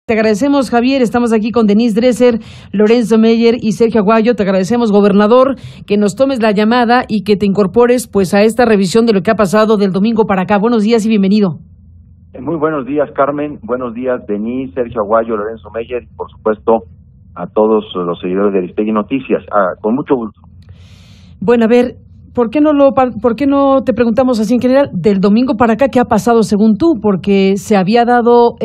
Te agradecemos, Javier. Estamos aquí con Denise Dresser, Lorenzo Meyer y Sergio Aguayo. Te agradecemos, gobernador, que nos tomes la llamada y que te incorpores pues a esta revisión de lo que ha pasado del domingo para acá. Buenos días y bienvenido. Muy buenos días, Carmen. Buenos días, Denise, Sergio Aguayo, Lorenzo Meyer y, por supuesto, a todos los seguidores de Aristegui Noticias. Con mucho gusto. Bueno, a ver, ¿por qué no te preguntamos así en general del domingo para acá qué ha pasado según tú? Porque se había dado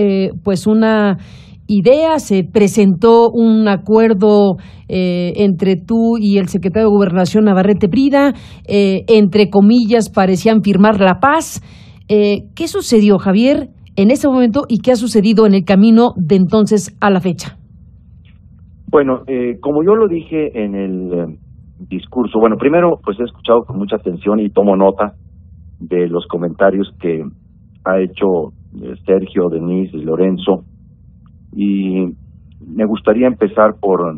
pues una idea, se presentó un acuerdo entre tú y el secretario de Gobernación Navarrete Prida, entre comillas parecían firmar la paz. ¿Qué sucedió, Javier, en ese momento y qué ha sucedido en el camino de entonces a la fecha? Bueno, como yo lo dije en el discurso, bueno, primero pues he escuchado con mucha atención y tomo nota de los comentarios que ha hecho Sergio, Denise y Lorenzo, y me gustaría empezar por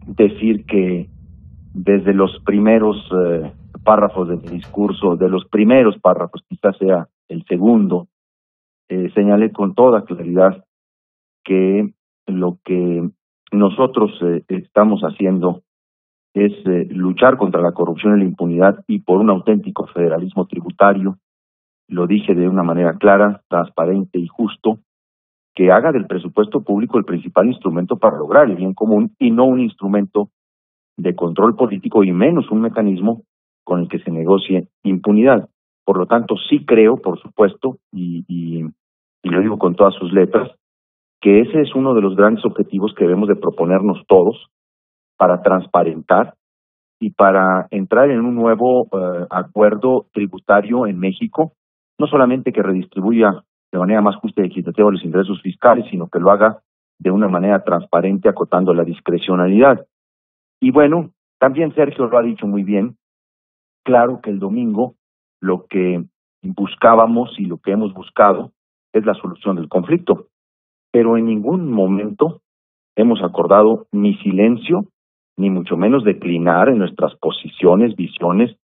decir que desde los primeros párrafos de mi discurso, de los primeros párrafos, quizás sea el segundo, señalé con toda claridad que lo que nosotros estamos haciendo es luchar contra la corrupción y la impunidad y por un auténtico federalismo tributario. Lo dije de una manera clara, transparente y justo, que haga del presupuesto público el principal instrumento para lograr el bien común y no un instrumento de control político y menos un mecanismo con el que se negocie impunidad. Por lo tanto, sí creo, por supuesto, y lo digo con todas sus letras, que ese es uno de los grandes objetivos que debemos de proponernos todos para transparentar y para entrar en un nuevo acuerdo tributario en México, no solamente que redistribuya de manera más justa y equitativa los ingresos fiscales, sino que lo haga de una manera transparente, acotando la discrecionalidad. Y bueno, también Sergio lo ha dicho muy bien, claro que el domingo lo que buscábamos y lo que hemos buscado es la solución del conflicto, pero en ningún momento hemos acordado ni silencio, ni mucho menos declinar en nuestras posiciones, visiones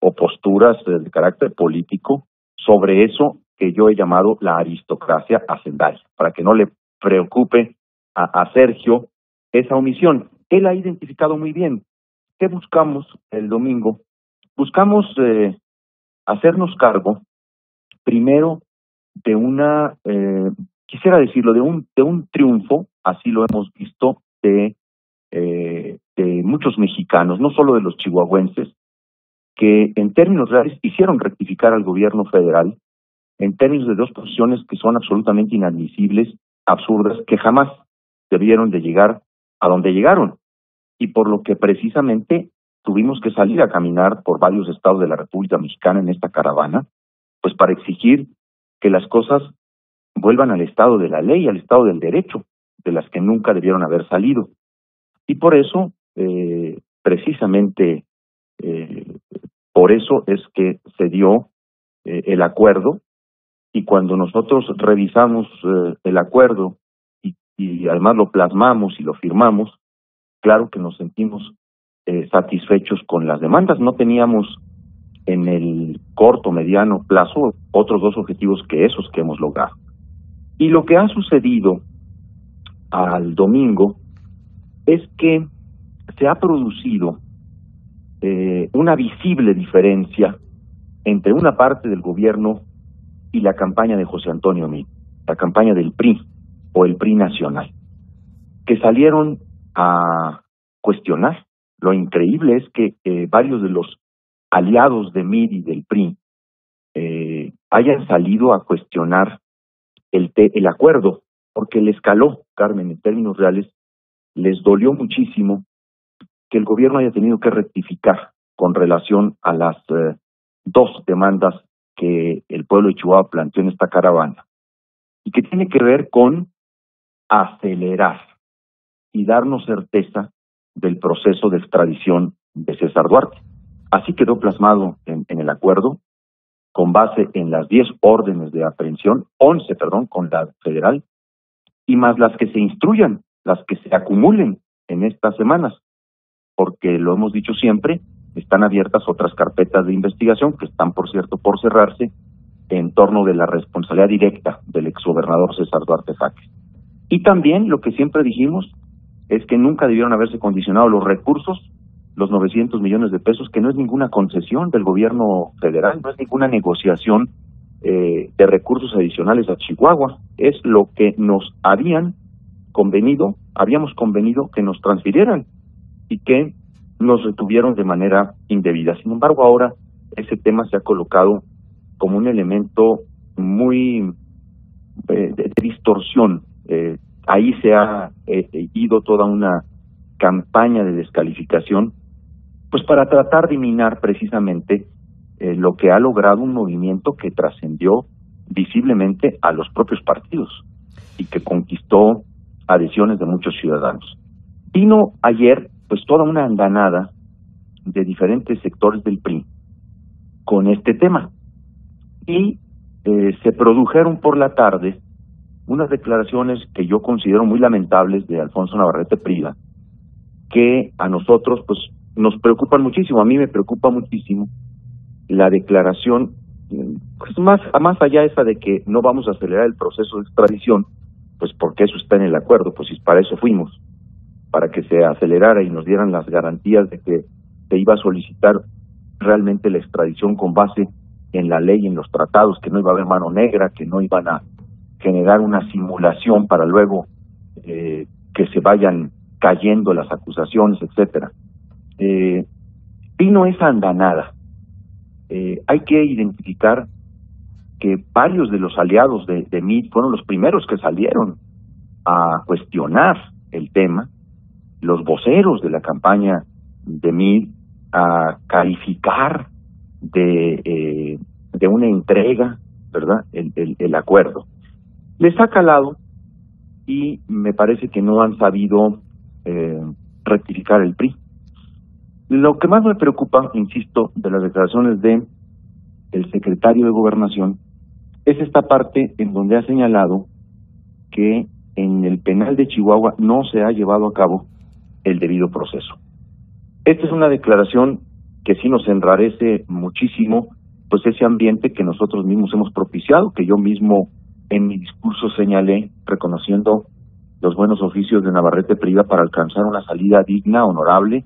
o posturas de carácter político sobre eso que yo he llamado la aristocracia hacendaria, para que no le preocupe a Sergio esa omisión. Él ha identificado muy bien. ¿Qué buscamos el domingo? Buscamos hacernos cargo, primero, de una, quisiera decirlo, de un triunfo, así lo hemos visto, de muchos mexicanos, no solo de los chihuahuenses, que en términos reales hicieron rectificar al gobierno federal en términos de dos posiciones que son absolutamente inadmisibles, absurdas, que jamás debieron de llegar a donde llegaron, y por lo que precisamente tuvimos que salir a caminar por varios estados de la República Mexicana en esta caravana, pues para exigir que las cosas vuelvan al estado de la ley, al estado del derecho, de las que nunca debieron haber salido. Y por eso, precisamente por eso es que se dio el acuerdo, y cuando nosotros revisamos el acuerdo y además lo plasmamos y lo firmamos, claro que nos sentimos satisfechos con las demandas. No teníamos en el corto, mediano plazo otros dos objetivos que esos que hemos logrado. Y lo que ha sucedido al domingo es que se ha producido una visible diferencia entre una parte del gobierno y la campaña de José Antonio Meade, la campaña del PRI o el PRI nacional, que salieron a cuestionar. Lo increíble es que varios de los aliados de Meade y del PRI hayan salido a cuestionar el acuerdo, porque les caló, Carmen, en términos reales, les dolió muchísimo que el gobierno haya tenido que rectificar con relación a las dos demandas que el pueblo de Chihuahua planteó en esta caravana, y que tiene que ver con acelerar y darnos certeza del proceso de extradición de César Duarte. Así quedó plasmado en el acuerdo, con base en las 10 órdenes de aprehensión, 11, con la federal, y más las que se instruyan, las que se acumulen en estas semanas, porque lo hemos dicho siempre, están abiertas otras carpetas de investigación que están, por cierto, por cerrarse en torno de la responsabilidad directa del exgobernador César Duarte Jaques. Y también lo que siempre dijimos es que nunca debieron haberse condicionado los recursos, los 900 millones de pesos, que no es ninguna concesión del gobierno federal, no es ninguna negociación de recursos adicionales a Chihuahua, es lo que nos habíamos convenido que nos transfirieran y que nos retuvieron de manera indebida. Sin embargo, ahora ese tema se ha colocado como un elemento muy de distorsión. Ahí se ha ido toda una campaña de descalificación, pues para tratar de minar precisamente lo que ha logrado un movimiento que trascendió visiblemente a los propios partidos y que conquistó adhesiones de muchos ciudadanos. Vino ayer pues toda una andanada de diferentes sectores del PRI con este tema y se produjeron por la tarde unas declaraciones que yo considero muy lamentables de Alfonso Navarrete Prida, que a nosotros pues nos preocupan muchísimo. A mí me preocupa muchísimo la declaración, pues más allá esa de que no vamos a acelerar el proceso de extradición, pues porque eso está en el acuerdo, pues si para eso fuimos, para que se acelerara y nos dieran las garantías de que se iba a solicitar realmente la extradición con base en la ley, en los tratados, que no iba a haber mano negra, que no iban a generar una simulación para luego que se vayan cayendo las acusaciones, etcétera. Vino esa andanada. Hay que identificar que varios de los aliados de MIT fueron los primeros que salieron a cuestionar el tema, los voceros de la campaña de MIT a calificar de una entrega, ¿verdad?, el acuerdo. Les ha calado y me parece que no han sabido rectificar el PRI. Lo que más me preocupa, insisto, de las declaraciones de el secretario de Gobernación es esta parte en donde ha señalado que en el penal de Chihuahua no se ha llevado a cabo el debido proceso. Esta es una declaración que sí nos enrarece muchísimo, pues ese ambiente que nosotros mismos hemos propiciado, que yo mismo en mi discurso señalé, reconociendo los buenos oficios de Navarrete Prida para alcanzar una salida digna, honorable,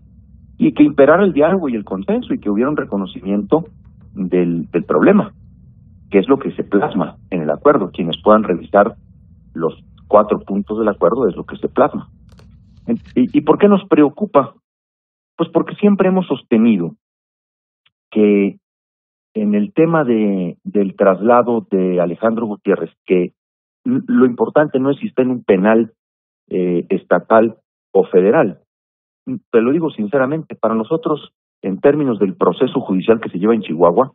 y que imperara el diálogo y el consenso, y que hubiera un reconocimiento del problema, que es lo que se plasma en el acuerdo. Quienes puedan revisar los 4 puntos del acuerdo es lo que se plasma. ¿Y por qué nos preocupa? Pues porque siempre hemos sostenido que en el tema del traslado de Alejandro Gutiérrez, que lo importante no es si está en un penal estatal o federal. Te lo digo sinceramente, para nosotros, en términos del proceso judicial que se lleva en Chihuahua,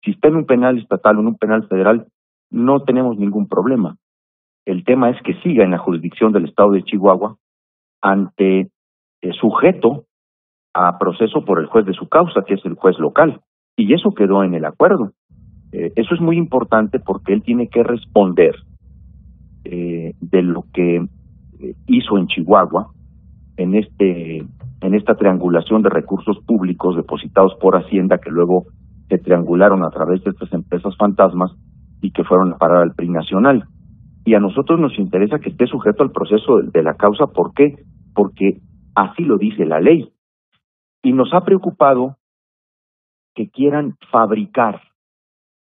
si está en un penal estatal o en un penal federal, no tenemos ningún problema. El tema es que siga en la jurisdicción del estado de Chihuahua ante sujeto a proceso por el juez de su causa, que es el juez local. Y eso quedó en el acuerdo. Eso es muy importante porque él tiene que responder de lo que hizo en Chihuahua en esta triangulación de recursos públicos depositados por Hacienda, que luego se triangularon a través de estas empresas fantasmas y que fueron a parar al PRI nacional. Y a nosotros nos interesa que esté sujeto al proceso de la causa. ¿Por qué? Porque así lo dice la ley. Y nos ha preocupado que quieran fabricar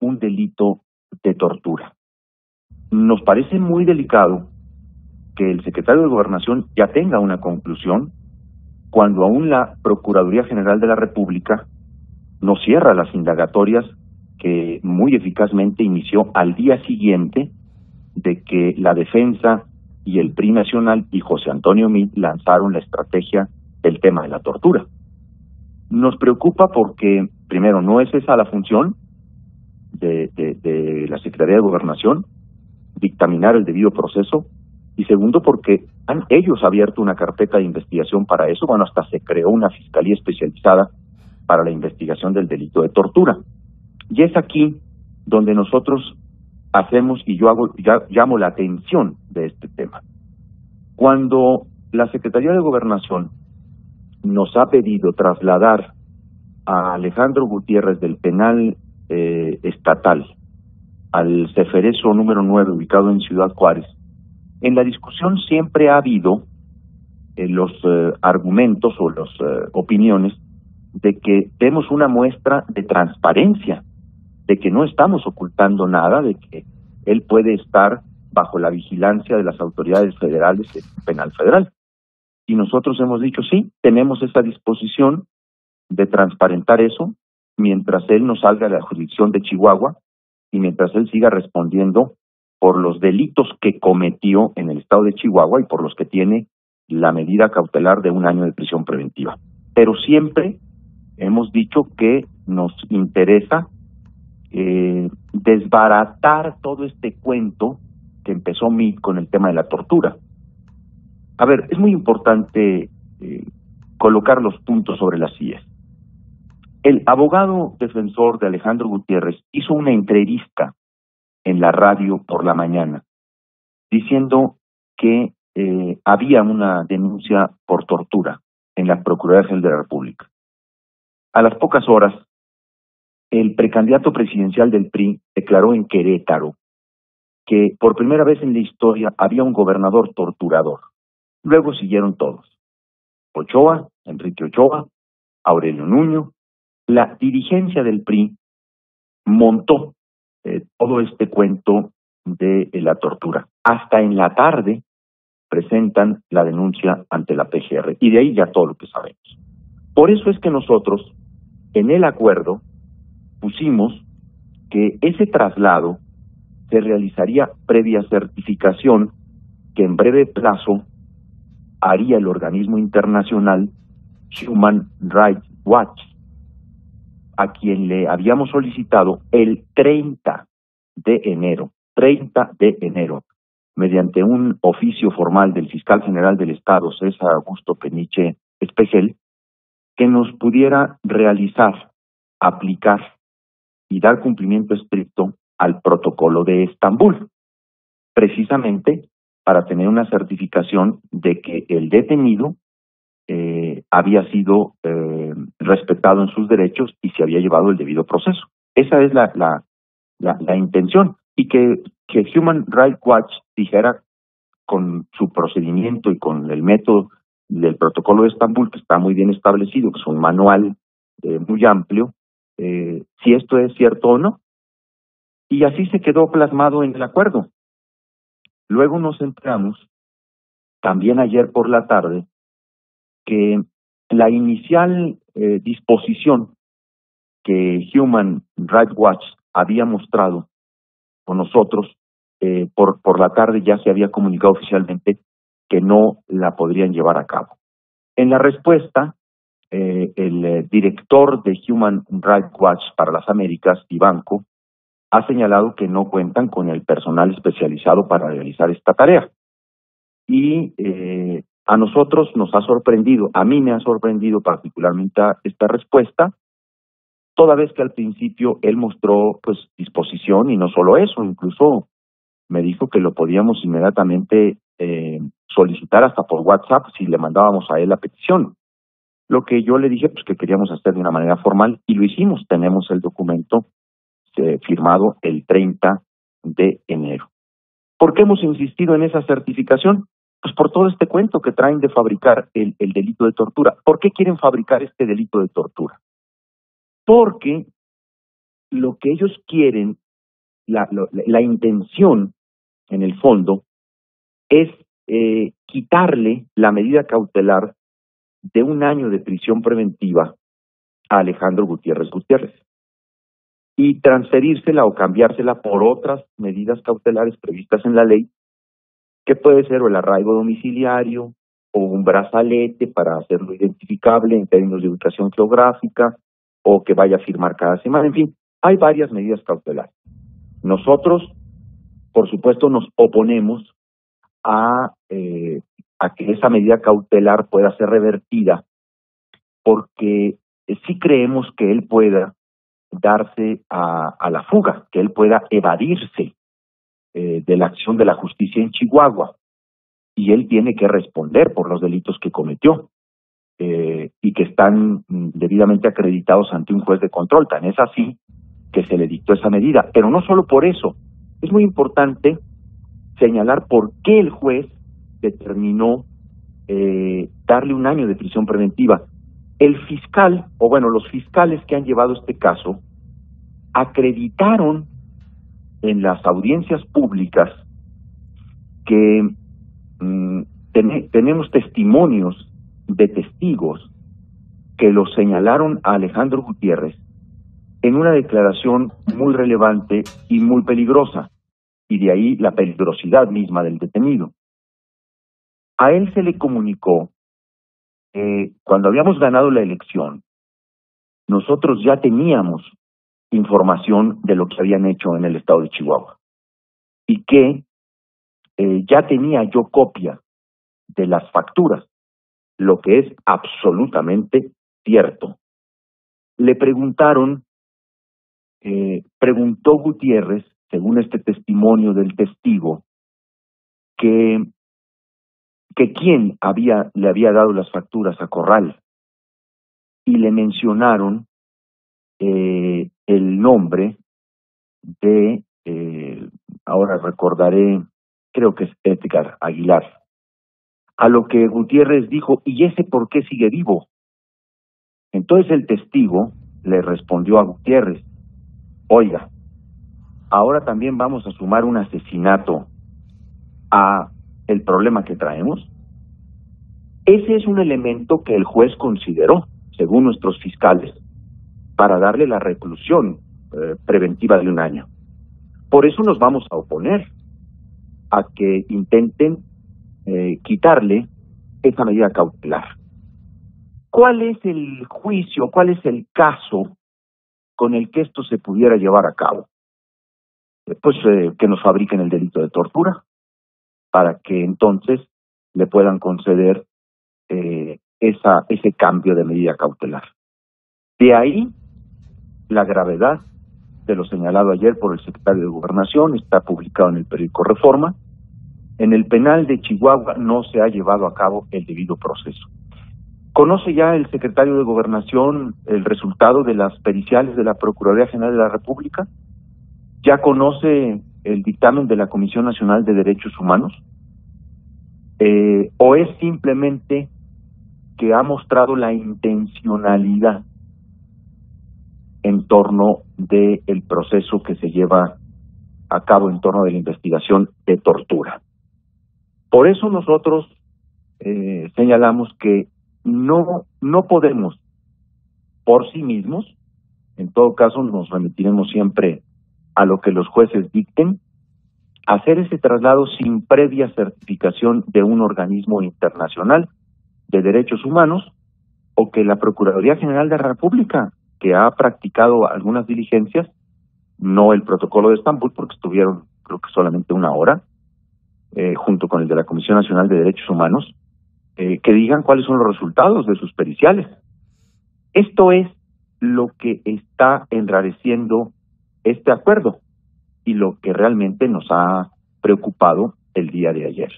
un delito de tortura. Nos parece muy delicado que el secretario de Gobernación ya tenga una conclusión cuando aún la Procuraduría General de la República no cierra las indagatorias que muy eficazmente inició al día siguiente de que la defensa y el PRI nacional y José Antonio Meade lanzaron la estrategia del tema de la tortura. Nos preocupa porque, primero, no es esa la función de la Secretaría de Gobernación, dictaminar el debido proceso, y segundo, porque han ellos abierto una carpeta de investigación para eso. Bueno, hasta se creó una fiscalía especializada para la investigación del delito de tortura. Y es aquí donde nosotros hacemos, y llamo la atención de este tema. Cuando la Secretaría de Gobernación nos ha pedido trasladar a Alejandro Gutiérrez del penal estatal al Ceferezo número 9, ubicado en Ciudad Juárez, En la discusión siempre ha habido los argumentos o las opiniones de que demos una muestra de transparencia, de que no estamos ocultando nada, de que él puede estar bajo la vigilancia de las autoridades federales del penal federal. Y nosotros hemos dicho, sí, tenemos esa disposición de transparentar eso mientras él no salga de la jurisdicción de Chihuahua y mientras él siga respondiendo por los delitos que cometió en el estado de Chihuahua y por los que tiene la medida cautelar de 1 año de prisión preventiva. Pero siempre hemos dicho que nos interesa desbaratar todo este cuento que empezó Meade con el tema de la tortura. A ver, es muy importante colocar los puntos sobre las IES. El abogado defensor de Alejandro Gutiérrez hizo una entrevista en la radio por la mañana diciendo que había una denuncia por tortura en la Procuraduría General de la República. A las pocas horas, el precandidato presidencial del PRI declaró en Querétaro que por primera vez en la historia había un gobernador torturador. Luego siguieron todos. Ochoa, Enrique Ochoa, Aurelio Nuño. La dirigencia del PRI montó todo este cuento de la tortura. Hasta en la tarde presentan la denuncia ante la PGR y de ahí ya todo lo que sabemos. Por eso es que nosotros en el acuerdo pusimos que ese traslado se realizaría previa certificación que en breve plazo haría el organismo internacional Human Rights Watch, a quien le habíamos solicitado el 30 de enero, mediante un oficio formal del fiscal general del Estado, César Augusto Peniche Espejel, que nos pudiera realizar, aplicar y dar cumplimiento estricto al protocolo de Estambul, precisamente para tener una certificación de que el detenido había sido respetado en sus derechos y se había llevado el debido proceso. Esa es la intención. Y que Human Rights Watch dijera con su procedimiento y con el método del protocolo de Estambul, que está muy bien establecido, que es un manual muy amplio, si esto es cierto o no. Y así se quedó plasmado en el acuerdo. Luego nos enteramos, también ayer por la tarde, que la inicial disposición que Human Rights Watch había mostrado con nosotros, por la tarde ya se había comunicado oficialmente que no la podrían llevar a cabo. En la respuesta, el director de Human Rights Watch para las Américas, Ivanko, ha señalado que no cuentan con el personal especializado para realizar esta tarea. Y a nosotros nos ha sorprendido, a mí me ha sorprendido particularmente esta respuesta, toda vez que al principio él mostró pues disposición, y no solo eso, incluso me dijo que lo podíamos inmediatamente solicitar hasta por WhatsApp si le mandábamos a él la petición. Lo que yo le dije pues que queríamos hacer de una manera formal y lo hicimos. Tenemos el documento firmado el 30 de enero. ¿Por qué hemos insistido en esa certificación? Pues por todo este cuento que traen de fabricar el delito de tortura. ¿Por qué quieren fabricar este delito de tortura? Porque lo que ellos quieren, la intención en el fondo, es quitarle la medida cautelar de 1 año de prisión preventiva a Alejandro Gutiérrez y transferírsela o cambiársela por otras medidas cautelares previstas en la ley, que puede ser o el arraigo domiciliario o un brazalete para hacerlo identificable en términos de ubicación geográfica, o que vaya a firmar cada semana. En fin, hay varias medidas cautelares. Nosotros, por supuesto, nos oponemos a que esa medida cautelar pueda ser revertida, porque sí creemos que él pueda darse a la fuga, que él pueda evadirse de la acción de la justicia en Chihuahua, y él tiene que responder por los delitos que cometió. Y que están debidamente acreditados ante un juez de control. Tan es así que se le dictó esa medida. Pero no solo por eso. Es muy importante señalar por qué el juez determinó darle 1 año de prisión preventiva. El fiscal, o bueno, los fiscales que han llevado este caso, acreditaron en las audiencias públicas que tenemos testimonios de testigos que lo señalaron a Alejandro Gutiérrez en una declaración muy relevante y muy peligrosa, y de ahí la peligrosidad misma del detenido. A él se le comunicó que cuando habíamos ganado la elección, nosotros ya teníamos información de lo que habían hecho en el estado de Chihuahua y que ya tenía yo copia de las facturas, lo que es absolutamente cierto. Le preguntaron, preguntó Gutiérrez, según este testimonio del testigo, que quién le había dado las facturas a Corral, y le mencionaron el nombre de, ahora recordaré, creo que es Edgar Aguilar. A lo que Gutiérrez dijo, ¿y ese por qué sigue vivo? Entonces el testigo le respondió a Gutiérrez, oiga, ahora también vamos a sumar un asesinato a el problema que traemos. Ese es un elemento que el juez consideró, según nuestros fiscales, para darle la reclusión preventiva de 1 año. Por eso nos vamos a oponer a que intenten quitarle esa medida cautelar. ¿Cuál es el juicio, cuál es el caso con el que esto se pudiera llevar a cabo? Pues que nos fabriquen el delito de tortura, para que entonces le puedan conceder ese cambio de medida cautelar. De ahí la gravedad de lo señalado ayer por el secretario de Gobernación, está publicado en el periódico Reforma. En el penal de Chihuahua no se ha llevado a cabo el debido proceso. ¿Conoce ya el secretario de Gobernación el resultado de las periciales de la Procuraduría General de la República? ¿Ya conoce el dictamen de la Comisión Nacional de Derechos Humanos? ¿O es simplemente que ha mostrado la intencionalidad en torno del proceso que se lleva a cabo en torno de la investigación de tortura? Por eso nosotros señalamos que no podemos por sí mismos, en todo caso nos remitiremos siempre a lo que los jueces dicten, hacer ese traslado sin previa certificación de un organismo internacional de derechos humanos, o que la Procuraduría General de la República, que ha practicado algunas diligencias, no el protocolo de Estambul, porque estuvieron creo que solamente 1 hora, junto con el de la Comisión Nacional de Derechos Humanos, que digan cuáles son los resultados de sus periciales. Esto es lo que está enrareciendo este acuerdo y lo que realmente nos ha preocupado el día de ayer.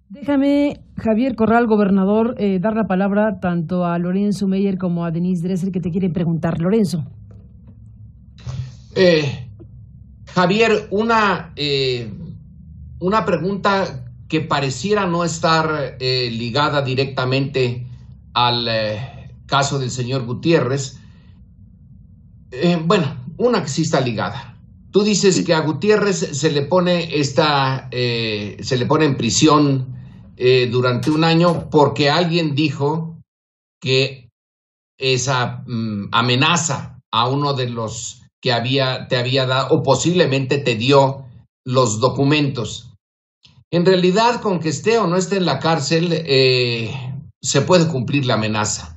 Déjame, Javier Corral, gobernador, dar la palabra tanto a Lorenzo Meyer como a Denise Dresser, que te quieren preguntar. Lorenzo. Javier, una pregunta que pareciera no estar ligada directamente al caso del señor Gutiérrez. Una que sí está ligada. Tú dices que a Gutiérrez se le pone en prisión durante 1 año porque alguien dijo que esa amenaza a uno de los que te había dado, o posiblemente te dio los documentos. En realidad, con que esté o no esté en la cárcel, se puede cumplir la amenaza.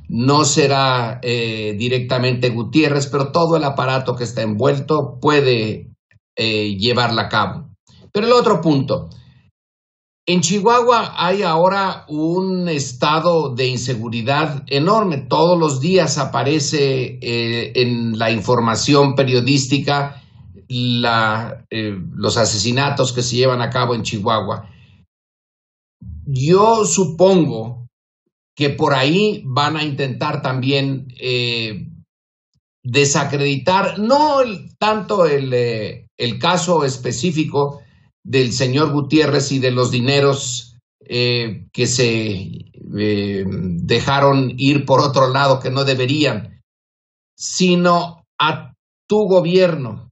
No será directamente Gutiérrez, pero todo el aparato que está envuelto puede llevarla a cabo. Pero el otro punto. En Chihuahua hay ahora un estado de inseguridad enorme. Todos los días aparece en la información periodística los asesinatos que se llevan a cabo en Chihuahua. Yo supongo que por ahí van a intentar también desacreditar, no tanto el caso específico del señor Gutiérrez y de los dineros que se dejaron ir por otro lado que no deberían, sino a tu gobierno.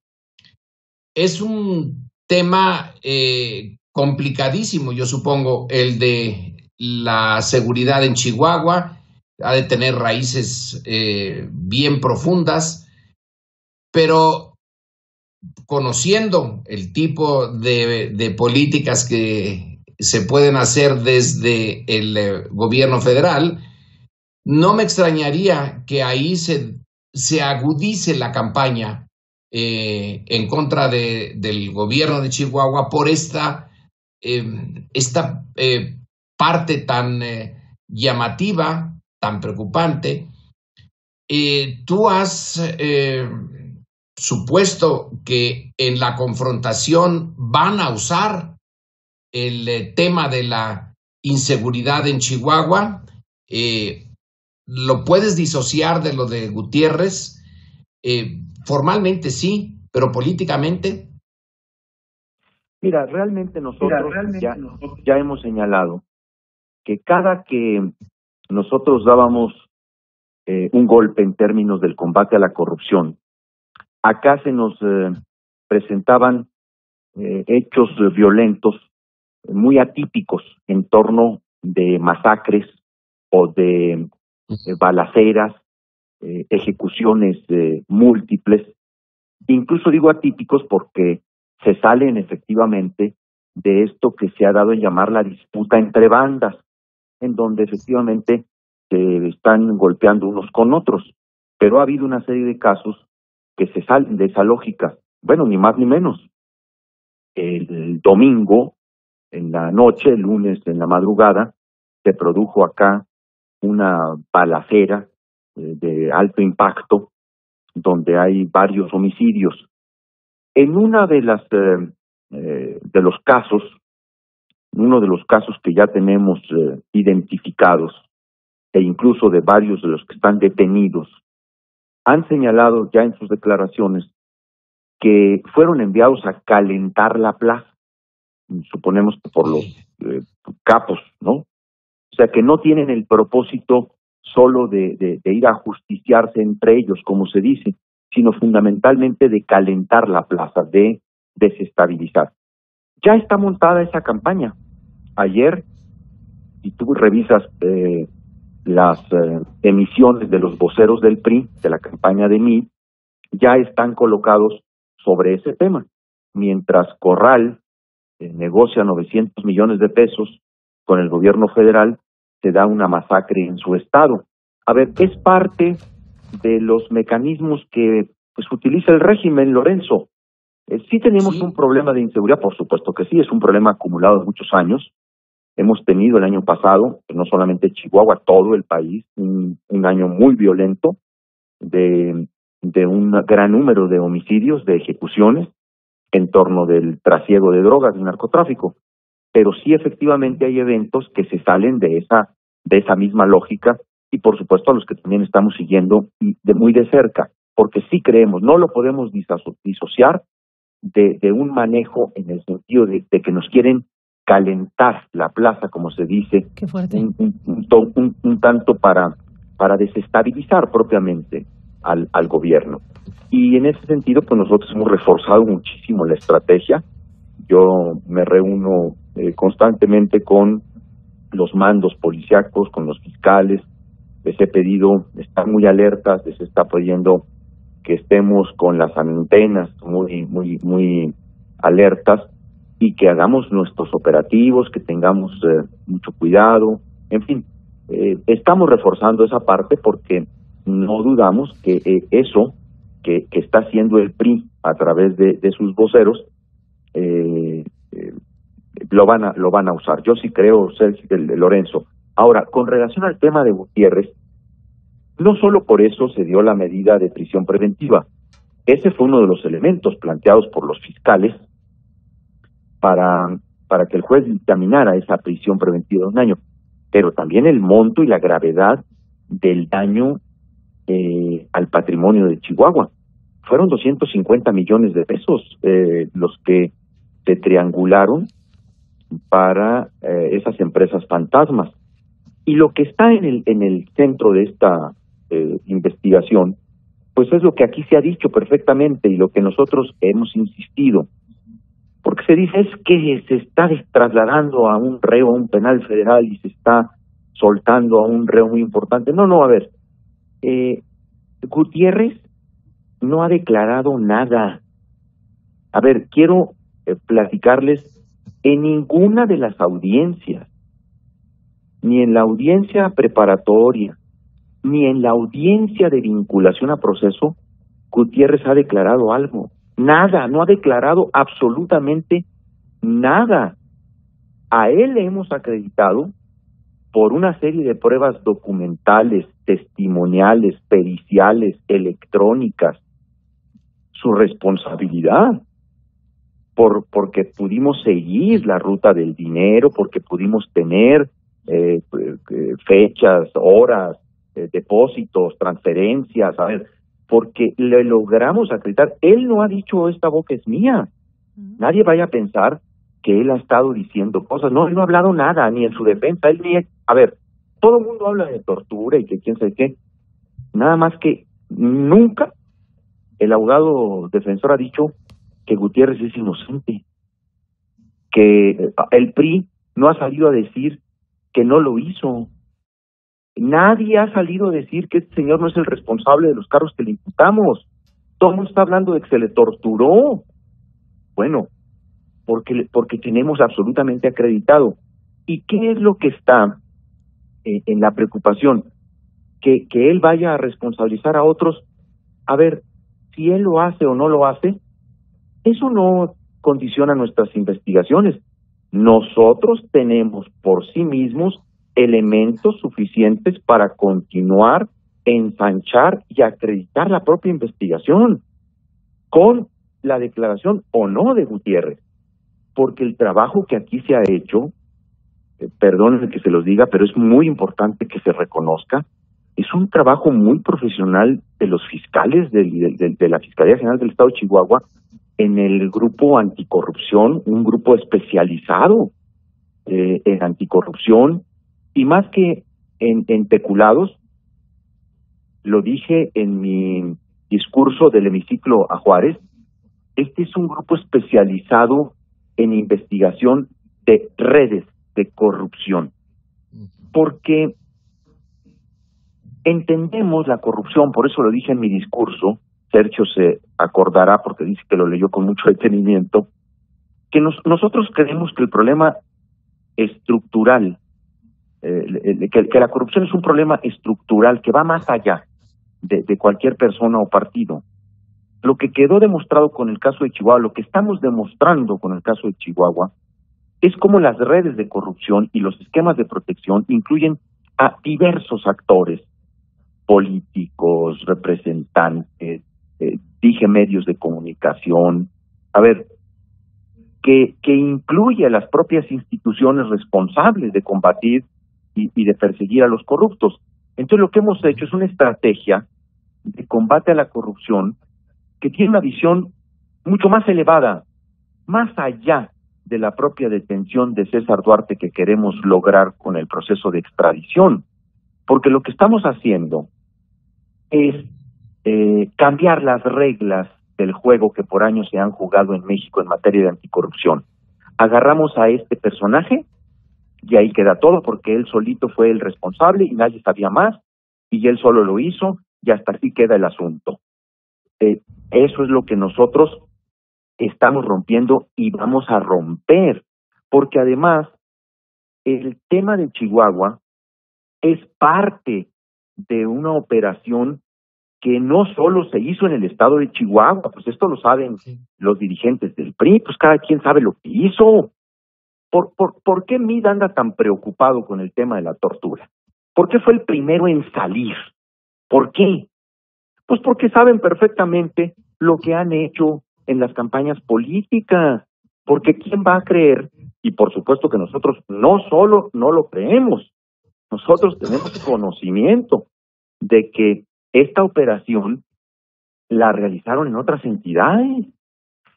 Es un tema complicadísimo, yo supongo, el de la seguridad en Chihuahua. Ha de tener raíces bien profundas, pero conociendo el tipo de políticas que se pueden hacer desde el gobierno federal, no me extrañaría que ahí se agudice la campaña en contra del gobierno de Chihuahua por esta parte tan llamativa, tan preocupante. Tú has supuesto que en la confrontación van a usar el tema de la inseguridad en Chihuahua. ¿Lo puedes disociar de lo de Gutiérrez? Formalmente sí, pero políticamente. Mira, realmente nosotros ya hemos señalado que cada que nosotros dábamos un golpe en términos del combate a la corrupción, acá se nos presentaban hechos violentos muy atípicos en torno de masacres o de balaceras, ejecuciones múltiples. Incluso digo atípicos porque se salen efectivamente de esto que se ha dado en llamar la disputa entre bandas, en donde efectivamente se están golpeando unos con otros. Pero ha habido una serie de casos que se salen de esa lógica. Bueno, ni más ni menos. El domingo, en la noche, el lunes en la madrugada, se produjo acá una balacera de alto impacto, donde hay varios homicidios. En una de las uno de los casos que ya tenemos identificados, e incluso de varios de los que están detenidos, han señalado ya en sus declaraciones que fueron enviados a calentar la plaza, suponemos que por los capos, ¿no? O sea, que no tienen el propósito solo de ir a justiciarse entre ellos, como se dice, sino fundamentalmente de calentar la plaza, de desestabilizar. Ya está montada esa campaña. Ayer, si tú revisas las emisiones de los voceros del PRI, de la campaña de MID, ya están colocados sobre ese tema. Mientras Corral negocia 900 millones de pesos con el gobierno federal, se da una masacre en su estado. A ver, es parte de los mecanismos que pues utiliza el régimen, Lorenzo. Sí tenemos un problema de inseguridad, por supuesto que sí, es un problema acumulado de muchos años. Hemos tenido el año pasado, no solamente Chihuahua, todo el país, un año muy violento de un gran número de homicidios, de ejecuciones en torno del trasiego de drogas, del narcotráfico. Pero sí efectivamente hay eventos que se salen de esa misma lógica y por supuesto a los que también estamos siguiendo muy de cerca, porque sí creemos, no lo podemos disociar de un manejo en el sentido de que nos quieren calentar la plaza, como se dice, un tanto para desestabilizar propiamente al gobierno. Y en ese sentido, pues nosotros hemos reforzado muchísimo la estrategia. Yo me reúno constantemente con los mandos policíacos, con los fiscales, les he pedido estar muy alertas, les está pidiendo que estemos con las antenas muy alertas y que hagamos nuestros operativos, que tengamos mucho cuidado, en fin, estamos reforzando esa parte porque no dudamos que eso que está haciendo el PRI a través de sus voceros lo van a usar. Yo sí creo, Sergio, Lorenzo. Ahora, con relación al tema de Gutiérrez, no solo por eso se dio la medida de prisión preventiva. Ese fue uno de los elementos planteados por los fiscales para que el juez dictaminara esa prisión preventiva de un año, pero también el monto y la gravedad del daño al patrimonio de Chihuahua. Fueron 250 millones de pesos los que se triangularon para esas empresas fantasmas. Y lo que está en el centro de esta investigación, pues es lo que aquí se ha dicho perfectamente y lo que nosotros hemos insistido. Porque se dice es que se está trasladando a un reo a un penal federal y se está soltando a un reo muy importante. No, a ver, Gutiérrez no ha declarado nada. A ver, quiero platicarles, en ninguna de las audiencias, ni en la audiencia preparatoria, ni en la audiencia de vinculación a proceso, Gutiérrez ha declarado algo. Nada, no ha declarado absolutamente nada. A él le hemos acreditado por una serie de pruebas documentales, testimoniales, periciales, electrónicas, su responsabilidad, porque pudimos seguir la ruta del dinero, porque pudimos tener fechas, horas, depósitos, transferencias, a ver, porque le logramos acreditar. Él no ha dicho esta boca es mía. Nadie vaya a pensar que él ha estado diciendo cosas. No, él no ha hablado nada, ni en su defensa. Él ni... A ver, todo el mundo habla de tortura y que quién sabe qué. Nada más que nunca el abogado defensor ha dicho que Gutiérrez es inocente, que el PRI no ha salido a decir que no lo hizo. Nadie ha salido a decir que este señor no es el responsable de los cargos que le imputamos. Todo el mundo está hablando de que se le torturó. Bueno, porque tenemos absolutamente acreditado. ¿Y qué es lo que está en la preocupación? Que él vaya a responsabilizar a otros. A ver, si él lo hace o no lo hace, eso no condiciona nuestras investigaciones. Nosotros tenemos por sí mismos elementos suficientes para continuar, ensanchar y acreditar la propia investigación con la declaración o no de Gutiérrez, porque el trabajo que aquí se ha hecho, perdónenme que se los diga, pero es muy importante que se reconozca, es un trabajo muy profesional de los fiscales de la Fiscalía General del Estado de Chihuahua en el grupo anticorrupción, un grupo especializado en anticorrupción, y más que en peculados, lo dije en mi discurso del hemiciclo a Juárez, este es un grupo especializado en investigación de redes de corrupción, porque entendemos la corrupción, por eso lo dije en mi discurso, Sergio se acordará porque dice que lo leyó con mucho detenimiento, que nosotros creemos que el problema estructural, que la corrupción es un problema estructural que va más allá de cualquier persona o partido. Lo que quedó demostrado con el caso de Chihuahua, lo que estamos demostrando con el caso de Chihuahua, es cómo las redes de corrupción y los esquemas de protección incluyen a diversos actores, políticos, representantes, dije medios de comunicación, a ver, que incluye a las propias instituciones responsables de combatir y de perseguir a los corruptos. Entonces lo que hemos hecho es una estrategia de combate a la corrupción que tiene una visión mucho más elevada, más allá de la propia detención de César Duarte que queremos lograr con el proceso de extradición, porque lo que estamos haciendo es cambiar las reglas del juego que por años se han jugado en México en materia de anticorrupción. Agarramos a este personaje y ahí queda todo, porque él solito fue el responsable y nadie sabía más, y él solo lo hizo, y hasta así queda el asunto. Eso es lo que nosotros estamos rompiendo y vamos a romper, porque además el tema de Chihuahua es parte de una operación que no solo se hizo en el estado de Chihuahua, pues esto lo saben los dirigentes del PRI, pues cada quien sabe lo que hizo. ¿Por qué Mid anda tan preocupado con el tema de la tortura? ¿Por qué fue el primero en salir? ¿Por qué? Pues porque saben perfectamente lo que han hecho en las campañas políticas, porque ¿quién va a creer? Y por supuesto que nosotros no solo no lo creemos, nosotros tenemos conocimiento de que esta operación la realizaron en otras entidades,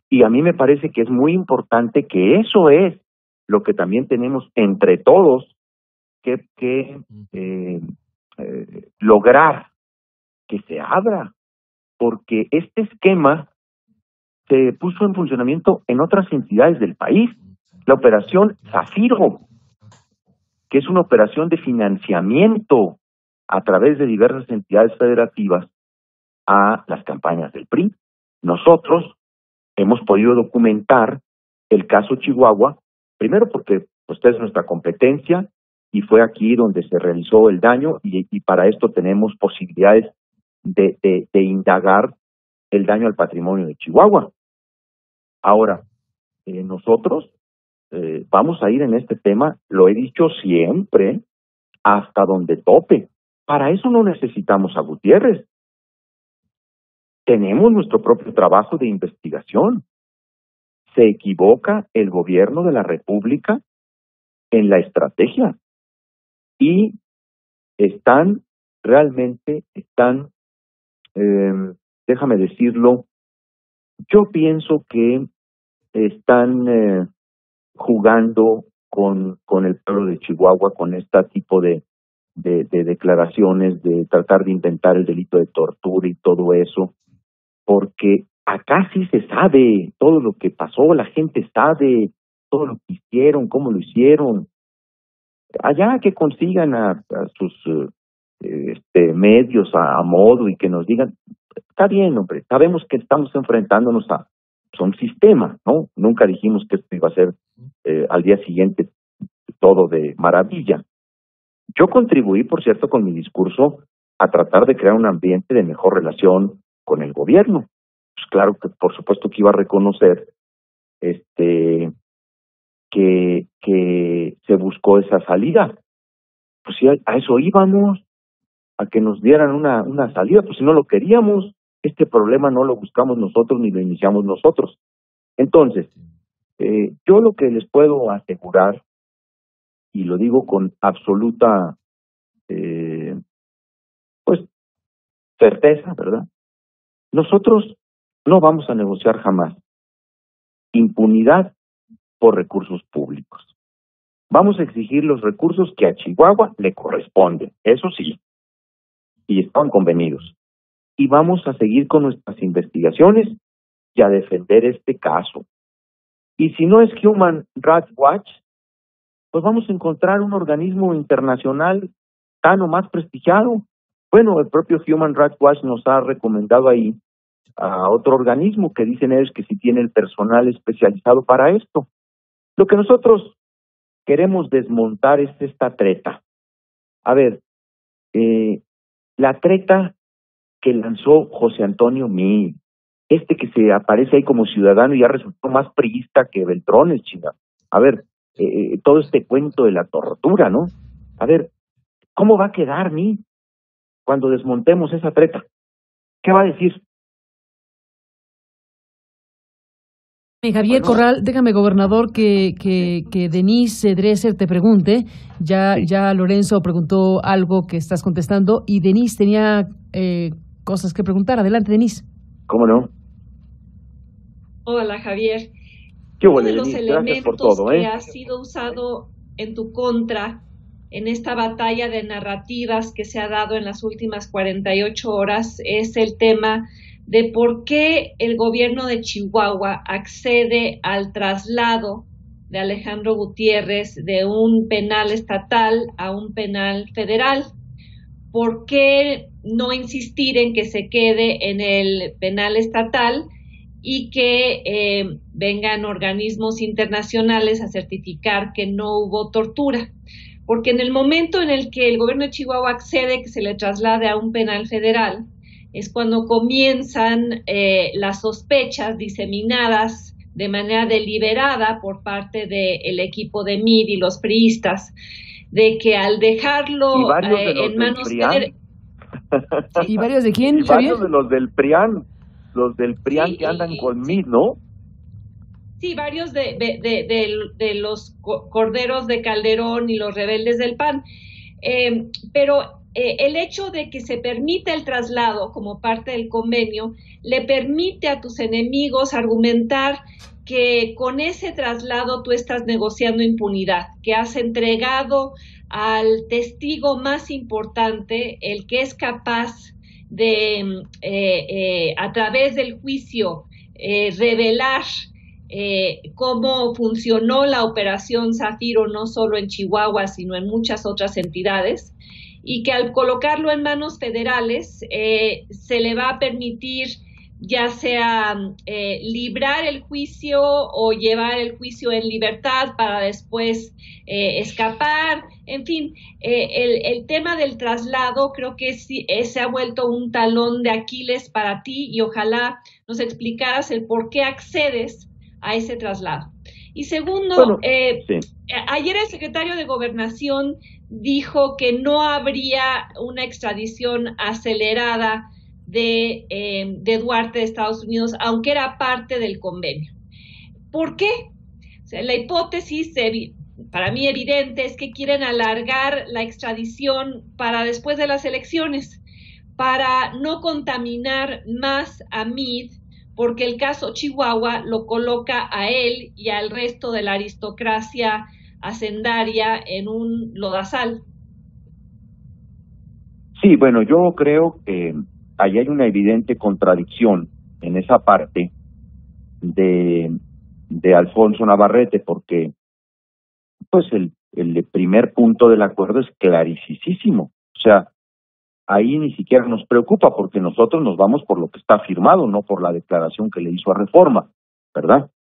Y a mí me parece que es muy importante que eso es lo que también tenemos entre todos que lograr que se abra, porque este esquema se puso en funcionamiento en otras entidades del país. La operación Zafiro, que es una operación de financiamiento a través de diversas entidades federativas a las campañas del PRI. Nosotros hemos podido documentar el caso Chihuahua, primero porque esta es nuestra competencia y fue aquí donde se realizó el daño y para esto tenemos posibilidades de indagar el daño al patrimonio de Chihuahua. Ahora, nosotros vamos a ir en este tema, lo he dicho siempre, hasta donde tope. Para eso no necesitamos a Gutiérrez. Tenemos nuestro propio trabajo de investigación. Se equivoca el gobierno de la República en la estrategia y realmente están, déjame decirlo, yo pienso que están jugando con el pueblo de Chihuahua, con este tipo de declaraciones, de tratar de inventar el delito de tortura y todo eso, porque acá sí se sabe todo lo que pasó, la gente sabe todo lo que hicieron, cómo lo hicieron. Allá que consigan a sus medios a modo y que nos digan, está bien, hombre, sabemos que estamos enfrentándonos a un sistema, ¿no? Nunca dijimos que esto iba a ser al día siguiente todo de maravilla. Yo contribuí, por cierto, con mi discurso a tratar de crear un ambiente de mejor relación con el gobierno. Pues claro que por supuesto que iba a reconocer que se buscó esa salida. Pues sí, a eso íbamos, a que nos dieran una salida, pues si no lo queríamos, este problema no lo buscamos nosotros ni lo iniciamos nosotros. Entonces, yo lo que les puedo asegurar, y lo digo con absoluta pues certeza, ¿verdad? Nosotros no vamos a negociar jamás impunidad por recursos públicos. Vamos a exigir los recursos que a Chihuahua le corresponden, eso sí, y están convenidos. Y vamos a seguir con nuestras investigaciones y a defender este caso. Y si no es Human Rights Watch, pues vamos a encontrar un organismo internacional tan o más prestigiado. Bueno, el propio Human Rights Watch nos ha recomendado ahí a otro organismo que dicen ellos que sí tiene el personal especializado para esto. Lo que nosotros queremos desmontar es esta treta. A ver, la treta que lanzó José Antonio Meade, que se aparece ahí como ciudadano y ya resultó más priista que Beltrones, chinga. A ver, todo este cuento de la tortura, ¿no? A ver, ¿cómo va a quedar Meade cuando desmontemos esa treta? ¿Qué va a decir? Javier Corral, déjame, gobernador, que Denise Dresser te pregunte. Ya Lorenzo preguntó algo que estás contestando y Denise tenía cosas que preguntar. Adelante, Denise. ¿Cómo no? Hola, Javier. ¿Qué Uno huele, de los Denise? elementos por todo, que ha sido usado en tu contra en esta batalla de narrativas que se ha dado en las últimas 48 horas es el tema de por qué el gobierno de Chihuahua accede al traslado de Alejandro Gutiérrez de un penal estatal a un penal federal. ¿Por qué no insistir en que se quede en el penal estatal y que vengan organismos internacionales a certificar que no hubo tortura? Porque en el momento en el que el gobierno de Chihuahua accede que se le traslade a un penal federal, es cuando comienzan las sospechas diseminadas de manera deliberada por parte del equipo de Meade y los priistas, de que al dejarlo en manos de... ¿Y varios de quién, y Javier? Varios de los del PRIAN, sí, que andan con Meade, ¿no? Sí, varios de los corderos de Calderón y los rebeldes del PAN. Pero el hecho de que se permita el traslado como parte del convenio le permite a tus enemigos argumentar que con ese traslado tú estás negociando impunidad, que has entregado al testigo más importante, el que es capaz de, a través del juicio, revelar cómo funcionó la operación Zafiro no solo en Chihuahua, sino en muchas otras entidades, y que al colocarlo en manos federales se le va a permitir ya sea librar el juicio o llevar el juicio en libertad para después escapar. En fin, el tema del traslado creo que se ha vuelto un talón de Aquiles para ti y ojalá nos explicaras el por qué accedes a ese traslado. Y segundo, bueno, sí. Ayer el secretario de Gobernación dijo que no habría una extradición acelerada de Duarte de Estados Unidos, aunque era parte del convenio. ¿Por qué? O sea, la hipótesis, para mí evidente, es que quieren alargar la extradición para después de las elecciones, para no contaminar más a Meade, porque el caso Chihuahua lo coloca a él y al resto de la aristocracia hacendaria en un lodazal. Sí, bueno, yo creo que ahí hay una evidente contradicción en esa parte de Alfonso Navarrete, porque pues el primer punto del acuerdo es clarísimo. O sea, ahí ni siquiera nos preocupa porque nosotros nos vamos por lo que está firmado, no por la declaración que le hizo a Reforma, ¿verdad?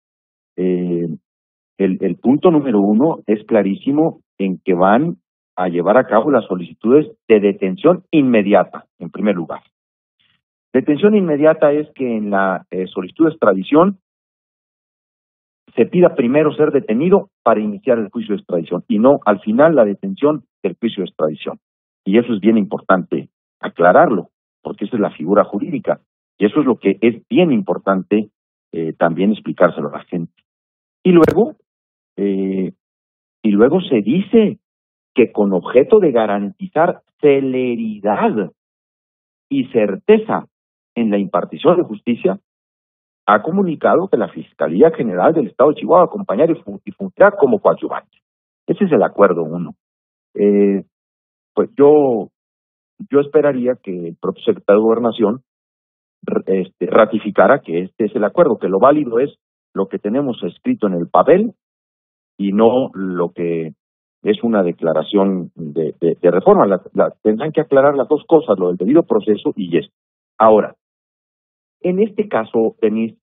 El punto número uno es clarísimo en que van a llevar a cabo las solicitudes de detención inmediata, en primer lugar. Detención inmediata es que en la solicitud de extradición se pida primero ser detenido para iniciar el juicio de extradición y no al final la detención del juicio de extradición. Y eso es bien importante aclararlo, porque esa es la figura jurídica. Y eso es lo que es bien importante también explicárselo a la gente. Y luego se dice que con objeto de garantizar celeridad y certeza en la impartición de justicia, ha comunicado que la Fiscalía General del Estado de Chihuahua acompañar y funcionar como coadyuvante. Ese es el acuerdo 1. Pues yo esperaría que el propio secretario de Gobernación ratificara que este es el acuerdo, que lo válido es lo que tenemos escrito en el papel y no lo que es una declaración de reforma. Tendrán que aclarar las dos cosas, lo del debido proceso y esto. Ahora, en este caso, Denise,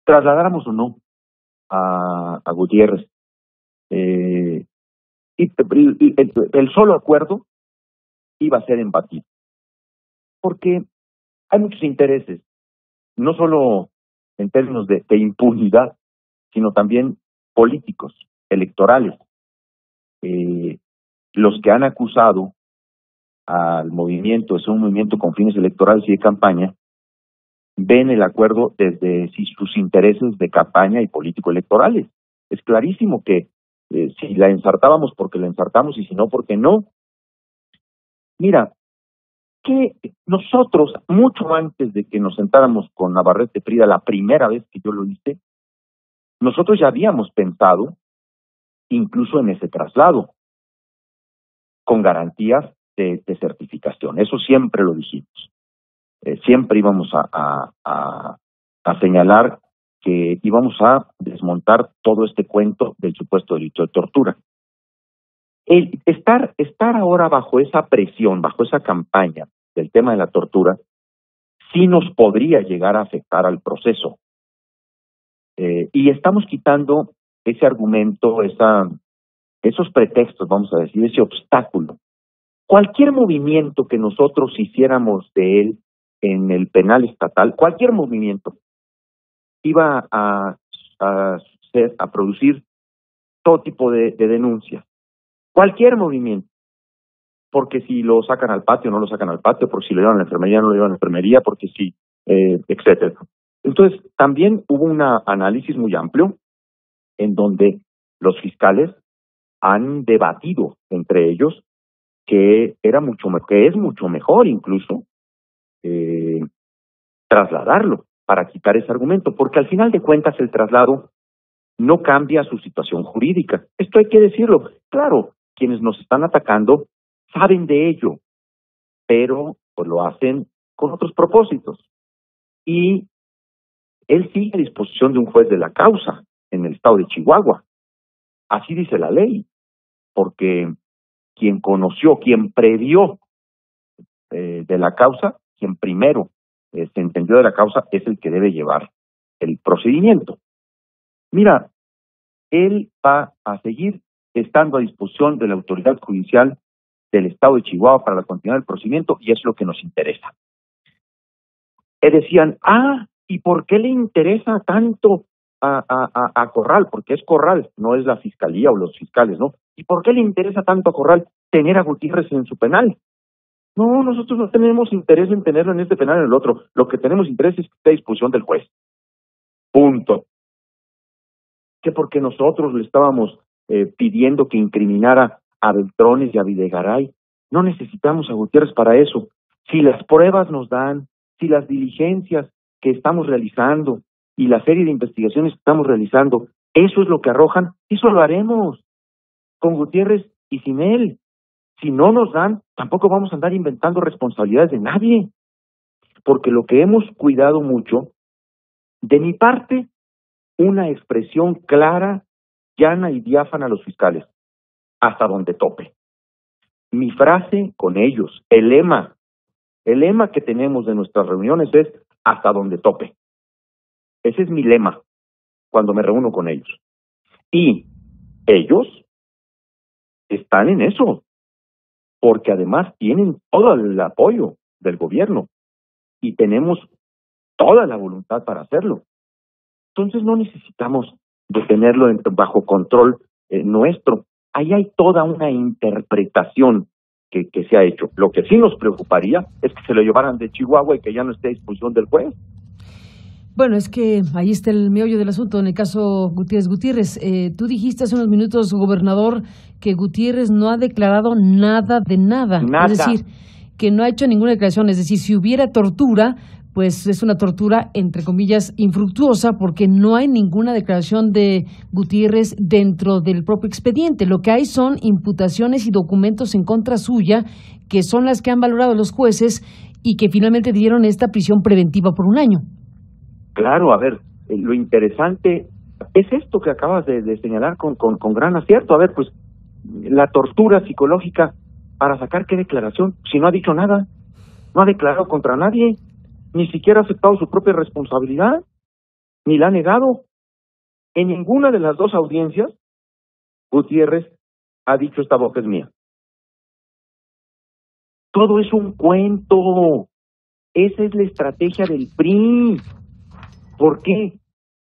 trasladáramos o no a Gutiérrez, y el solo acuerdo iba a ser embatido, porque hay muchos intereses, no solo en términos de impunidad, sino también políticos, electorales. Los que han acusado al movimiento, es un movimiento con fines electorales y de campaña, ven el acuerdo desde sus intereses de campaña y político-electorales. Es clarísimo que si la ensartábamos porque la ensartamos y si no, porque no. Mira, que nosotros, mucho antes de que nos sentáramos con Navarrete Prida, la primera vez que yo lo hice, nosotros ya habíamos pensado incluso en ese traslado, con garantías de certificación. Eso siempre lo dijimos. Siempre íbamos a señalar que íbamos a desmontar todo este cuento del supuesto delito de tortura. El estar ahora bajo esa presión, bajo esa campaña del tema de la tortura, sí nos podría llegar a afectar al proceso. Y estamos quitando ese argumento, esos pretextos, vamos a decir, ese obstáculo. Cualquier movimiento que nosotros hiciéramos de él en el penal estatal, cualquier movimiento, iba a producir todo tipo de denuncias. Cualquier movimiento. Porque si lo sacan al patio, no lo sacan al patio, porque si lo llevan a la enfermería, no lo llevan a la enfermería, porque si, etcétera. Entonces, también hubo un análisis muy amplio en donde los fiscales han debatido entre ellos que es mucho mejor incluso trasladarlo para quitar ese argumento, porque al final de cuentas el traslado no cambia su situación jurídica. Esto hay que decirlo. Claro, quienes nos están atacando saben de ello, pero pues lo hacen con otros propósitos. Y él sigue a disposición de un juez de la causa en el estado de Chihuahua. Así dice la ley, porque quien conoció, quien previó de la causa, quien primero se entendió de la causa, es el que debe llevar el procedimiento. Mira, él va a seguir estando a disposición de la autoridad judicial del estado de Chihuahua para la continuidad del procedimiento, y es lo que nos interesa. Decían, ¿y por qué le interesa tanto a Corral? Porque es Corral, no es la fiscalía o los fiscales, ¿no? ¿Y por qué le interesa tanto a Corral tener a Gutiérrez en su penal? No, nosotros no tenemos interés en tenerlo en este penal o en el otro. Lo que tenemos interés es que esté a disposición del juez. Punto. Que porque nosotros le estábamos pidiendo que incriminara a Beltrones y a Videgaray. No necesitamos a Gutiérrez para eso. Si las pruebas nos dan, si las diligencias que estamos realizando y la serie de investigaciones que estamos realizando, eso es lo que arrojan, eso lo haremos con Gutiérrez y sin él. Si no nos dan, tampoco vamos a andar inventando responsabilidades de nadie, porque lo que hemos cuidado mucho, de mi parte, una expresión clara, llana y diáfana a los fiscales, hasta donde tope. Mi frase con ellos, el lema que tenemos de nuestras reuniones es hasta donde tope. Ese es mi lema cuando me reúno con ellos. Y ellos están en eso, porque además tienen todo el apoyo del gobierno y tenemos toda la voluntad para hacerlo. Entonces no necesitamos de tenerlo bajo control nuestro. Ahí hay toda una interpretación que se ha hecho. Lo que sí nos preocuparía es que se lo llevaran de Chihuahua y que ya no esté a disposición del juez. Bueno, es que ahí está el meollo del asunto en el caso Gutiérrez. Tú dijiste hace unos minutos, gobernador, que Gutiérrez no ha declarado nada de nada. Es decir, que no ha hecho ninguna declaración. Es decir, si hubiera tortura, pues es una tortura, entre comillas, infructuosa, porque no hay ninguna declaración de Gutiérrez dentro del propio expediente. Lo que hay son imputaciones y documentos en contra suya, que son las que han valorado los jueces y que finalmente dieron esta prisión preventiva por 1 año. Claro, a ver, lo interesante es esto que acabas de señalar con gran acierto. A ver, pues, la tortura psicológica, ¿para sacar qué declaración? Si no ha dicho nada, no ha declarado contra nadie, ni siquiera ha aceptado su propia responsabilidad, ni la ha negado. En ninguna de las dos audiencias, Gutiérrez ha dicho esta boca es mía. Todo es un cuento. Esa es la estrategia del PRI. ¿Por qué?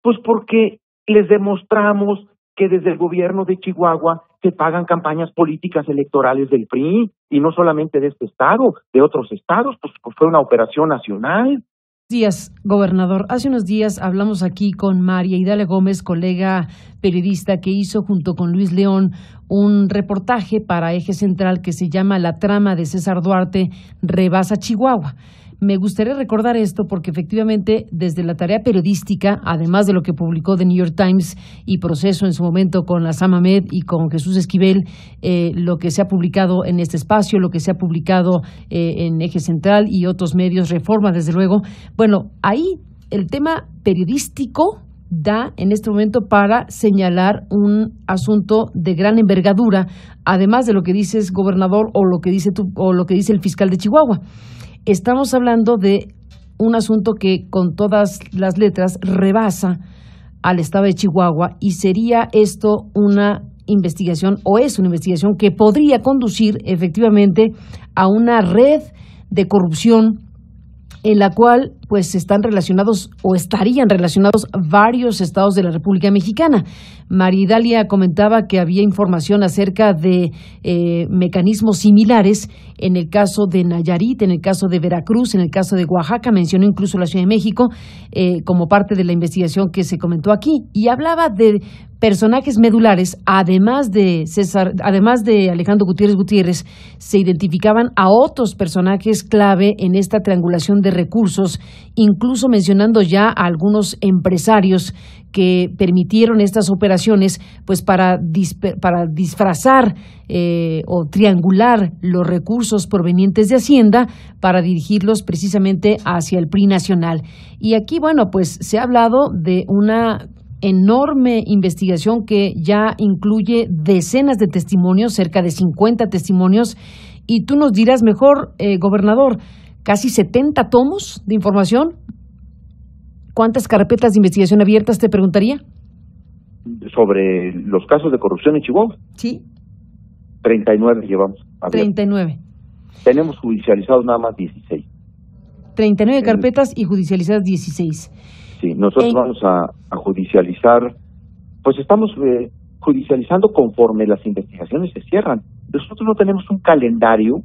Pues porque les demostramos que desde el gobierno de Chihuahua se pagan campañas políticas electorales del PRI, y no solamente de este estado, de otros estados, pues fue una operación nacional. Días, gobernador. Hace unos días hablamos aquí con María Idalia Gómez, colega periodista que hizo junto con Luis León un reportaje para Eje Central que se llama La trama de César Duarte rebasa Chihuahua. Me gustaría recordar esto porque efectivamente desde la tarea periodística, además de lo que publicó The New York Times y Proceso en su momento con la Sam Ahmed y con Jesús Esquivel, lo que se ha publicado en este espacio, lo que se ha publicado en Eje Central y otros medios, Reforma desde luego, bueno, ahí el tema periodístico da en este momento para señalar un asunto de gran envergadura, además de lo que dices, gobernador, o lo que dice tú, o lo que dice el fiscal de Chihuahua. Estamos hablando de un asunto que con todas las letras rebasa al estado de Chihuahua, y sería esto una investigación, o es una investigación que podría conducir efectivamente a una red de corrupción en la cual pues están relacionados o estarían relacionados varios estados de la República Mexicana. Maridalia comentaba que había información acerca de mecanismos similares en el caso de Nayarit, en el caso de Veracruz, en el caso de Oaxaca, mencionó incluso la Ciudad de México como parte de la investigación que se comentó aquí, y hablaba de personajes medulares, además de Alejandro Gutiérrez, se identificaban a otros personajes clave en esta triangulación de recursos, incluso mencionando ya a algunos empresarios que permitieron estas operaciones pues para disfrazar o triangular los recursos provenientes de Hacienda para dirigirlos precisamente hacia el PRI nacional. Y aquí, bueno, pues se ha hablado de una enorme investigación que ya incluye decenas de testimonios, cerca de 50 testimonios, y tú nos dirás mejor, gobernador, casi 70 tomos de información. ¿Cuántas carpetas de investigación abiertas te preguntaría? Sobre los casos de corrupción en Chihuahua. Sí. 39 llevamos abiertos. 39. Tenemos judicializados nada más 16. 39 carpetas y judicializadas 16. Sí, nosotros vamos a judicializar, pues estamos judicializando conforme las investigaciones se cierran. Nosotros no tenemos un calendario,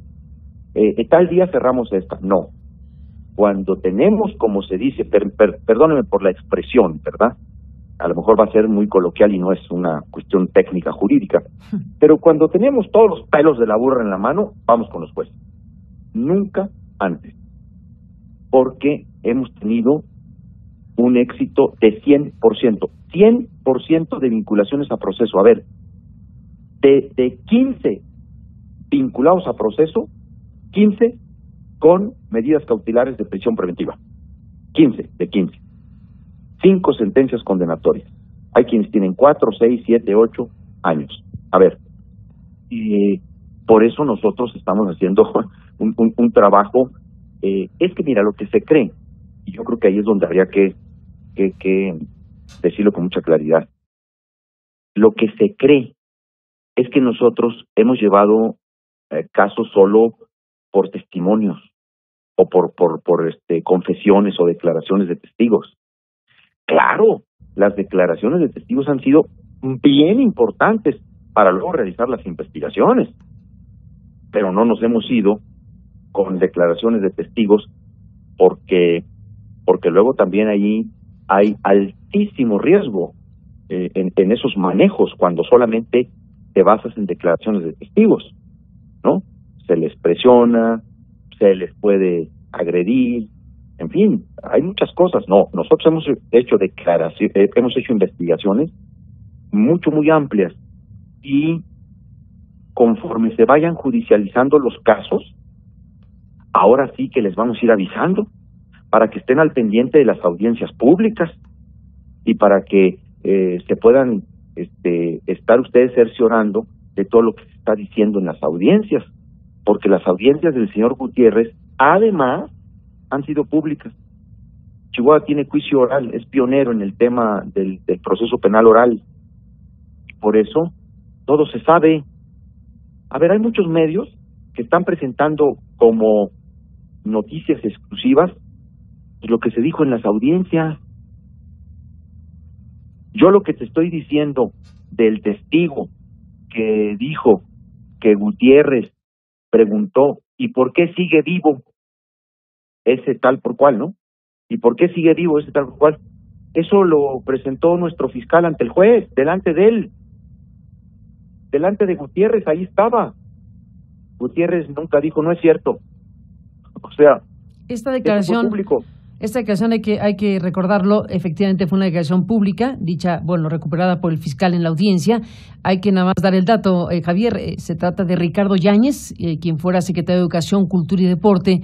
tal día cerramos esta, no. Cuando tenemos, como se dice, perdóneme por la expresión, ¿verdad? A lo mejor va a ser muy coloquial y no es una cuestión técnica jurídica, pero cuando tenemos todos los pelos de la burra en la mano, vamos con los jueces. Nunca antes, porque hemos tenido un éxito de 100%, 100% de vinculaciones a proceso. A ver, de 15 vinculados a proceso, 15 con medidas cautelares de prisión preventiva. 15 de 15. 5 sentencias condenatorias. Hay quienes tienen 4, 6, 7, 8 años. A ver, por eso nosotros estamos haciendo un trabajo. Es que mira, lo que se cree, y yo creo que ahí es donde habría que decirlo con mucha claridad. Lo que se cree es que nosotros hemos llevado casos solo por testimonios o por confesiones o declaraciones de testigos. Claro, las declaraciones de testigos han sido bien importantes para luego realizar las investigaciones, pero no nos hemos ido con declaraciones de testigos porque luego también allí hay altísimo riesgo en esos manejos cuando solamente te basas en declaraciones de testigos, ¿no? Se les presiona, se les puede agredir, en fin, hay muchas cosas. No, nosotros hemos hecho investigaciones muy amplias, y conforme se vayan judicializando los casos, ahora sí que les vamos a ir avisando para que estén al pendiente de las audiencias públicas y para que se puedan estar ustedes cerciorando de todo lo que se está diciendo en las audiencias, porque las audiencias del señor Gutiérrez además han sido públicas. Chihuahua tiene juicio oral, es pionero en el tema del proceso penal oral, por eso todo se sabe. A ver, hay muchos medios que están presentando como noticias exclusivas lo que se dijo en las audiencias. Yo lo que te estoy diciendo del testigo que dijo que Gutiérrez preguntó, ¿y por qué sigue vivo ese tal por cual, no? ¿Y por qué sigue vivo ese tal por cual? Eso lo presentó nuestro fiscal ante el juez, delante de él, delante de Gutiérrez, ahí estaba. Gutiérrez nunca dijo, no es cierto. O sea, esta declaración hay que recordarlo, efectivamente fue una declaración pública, dicha, recuperada por el fiscal en la audiencia. Hay que nada más dar el dato, Javier, se trata de Ricardo Yáñez, quien fuera secretario de Educación, Cultura y Deporte,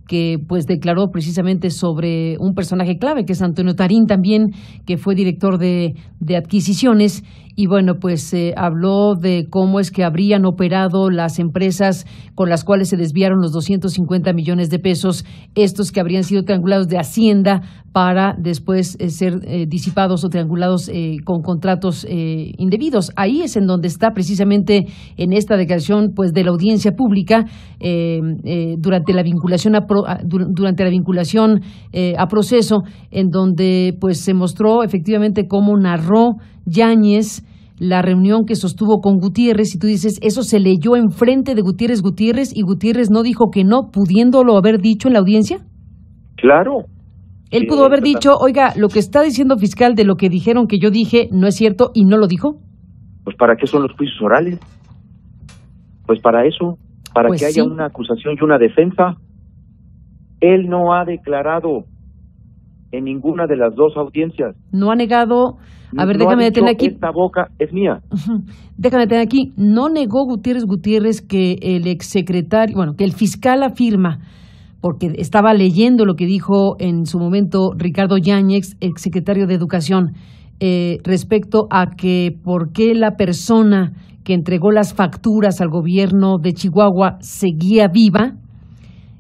que pues declaró precisamente sobre un personaje clave, que es Antonio Tarín también, que fue director de adquisiciones, y bueno, pues habló de cómo es que habrían operado las empresas con las cuales se desviaron los 250 millones de pesos, estos que habrían sido triangulados de Hacienda para después ser disipados o triangulados con contratos indebidos. Ahí es en donde está precisamente en esta declaración pues de la audiencia pública durante la vinculación a proceso, en donde pues se mostró efectivamente cómo narró Yáñez la reunión que sostuvo con Gutiérrez, y tú dices, eso se leyó enfrente de Gutiérrez, y Gutiérrez no dijo que no, pudiéndolo haber dicho en la audiencia. Claro. Él pudo haber dicho, oiga, lo que está diciendo fiscal de lo que dijeron que yo dije no es cierto, y no lo dijo. Pues ¿para qué son los juicios orales? Pues para eso, para pues que haya una acusación y una defensa. Él no ha declarado en ninguna de las dos audiencias. No ha negado. A ver, no déjame detener aquí. Esta boca es mía. Déjame detener aquí. No negó Gutiérrez que el exsecretario, bueno, que el fiscal afirma, porque estaba leyendo lo que dijo en su momento Ricardo Yáñez, exsecretario de Educación, respecto a que por qué la persona que entregó las facturas al gobierno de Chihuahua seguía viva.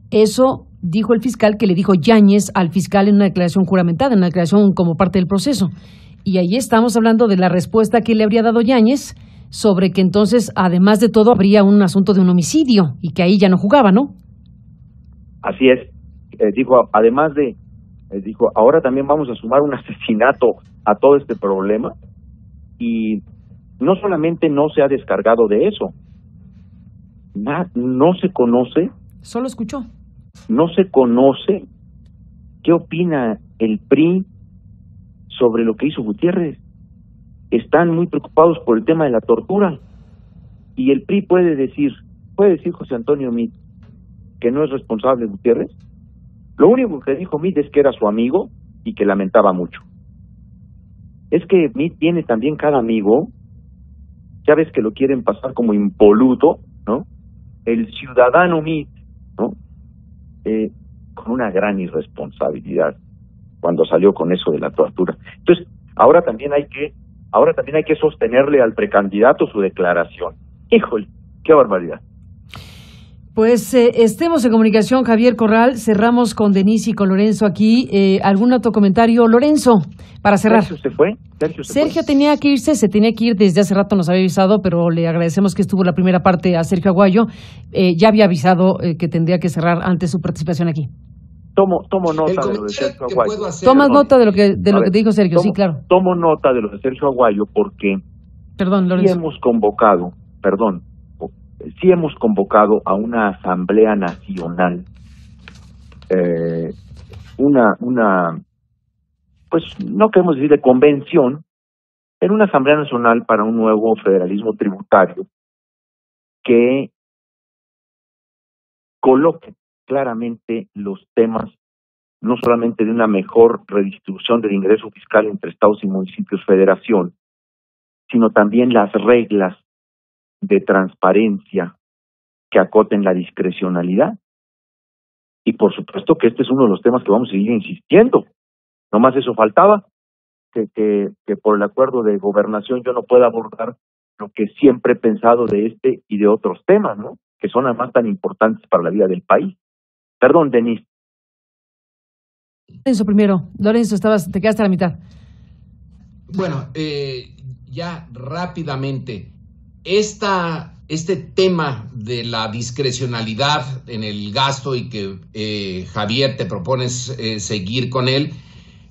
Eso dijo el fiscal, que le dijo Yáñez al fiscal en una declaración juramentada, en una declaración como parte del proceso. Y ahí estamos hablando de la respuesta que le habría dado Yáñez sobre que entonces, además de todo, habría un asunto de un homicidio y que ahí ya no jugaba, ¿no? Así es. Dijo, además de, dijo, ahora también vamos a sumar un asesinato a todo este problema, y no solamente no se ha descargado de eso, no se conoce. Solo escuchó. No se conoce qué opina el PRI sobre lo que hizo Gutiérrez. Están muy preocupados por el tema de la tortura, y el PRI puede decir José Antonio Meade que no es responsable Gutiérrez. Lo único que dijo Meade es que era su amigo y que lamentaba mucho. Es que Meade tiene también cada amigo, ya ves que lo quieren pasar como impoluto, ¿no? El ciudadano Meade, ¿no? Con una gran irresponsabilidad cuando salió con eso de la tortura. Entonces, ahora también hay que sostenerle al precandidato su declaración. Híjole, qué barbaridad. Pues estemos en comunicación, Javier Corral. Cerramos con Denise y con Lorenzo aquí. ¿Algún otro comentario, Lorenzo, para cerrar? Sergio se fue. Sergio tenía que irse, se tenía que ir desde hace rato, nos había avisado, pero le agradecemos que estuvo la primera parte a Sergio Aguayo. Ya había avisado que tendría que cerrar antes su participación aquí. Tomo nota de lo de Sergio Aguayo. Tomas nota de lo que te dijo Sergio, sí, claro. Tomo nota de lo de Sergio Aguayo porque Lorenzo. Sí hemos convocado a una asamblea nacional, pues no queremos decir de convención, pero una asamblea nacional para un nuevo federalismo tributario que coloque claramente los temas, no solamente de una mejor redistribución del ingreso fiscal entre estados y municipios federación, sino también las reglas de transparencia que acoten la discrecionalidad. Y por supuesto que este es uno de los temas que vamos a seguir insistiendo. No más eso faltaba, que por el acuerdo de gobernación yo no pueda abordar lo que siempre he pensado de este y de otros temas, ¿no? Que son además tan importantes para la vida del país. Perdón, Denise. Lorenzo primero. Lorenzo, te quedaste a la mitad. Bueno, ya rápidamente. Este tema de la discrecionalidad en el gasto y que Javier te propones seguir con él,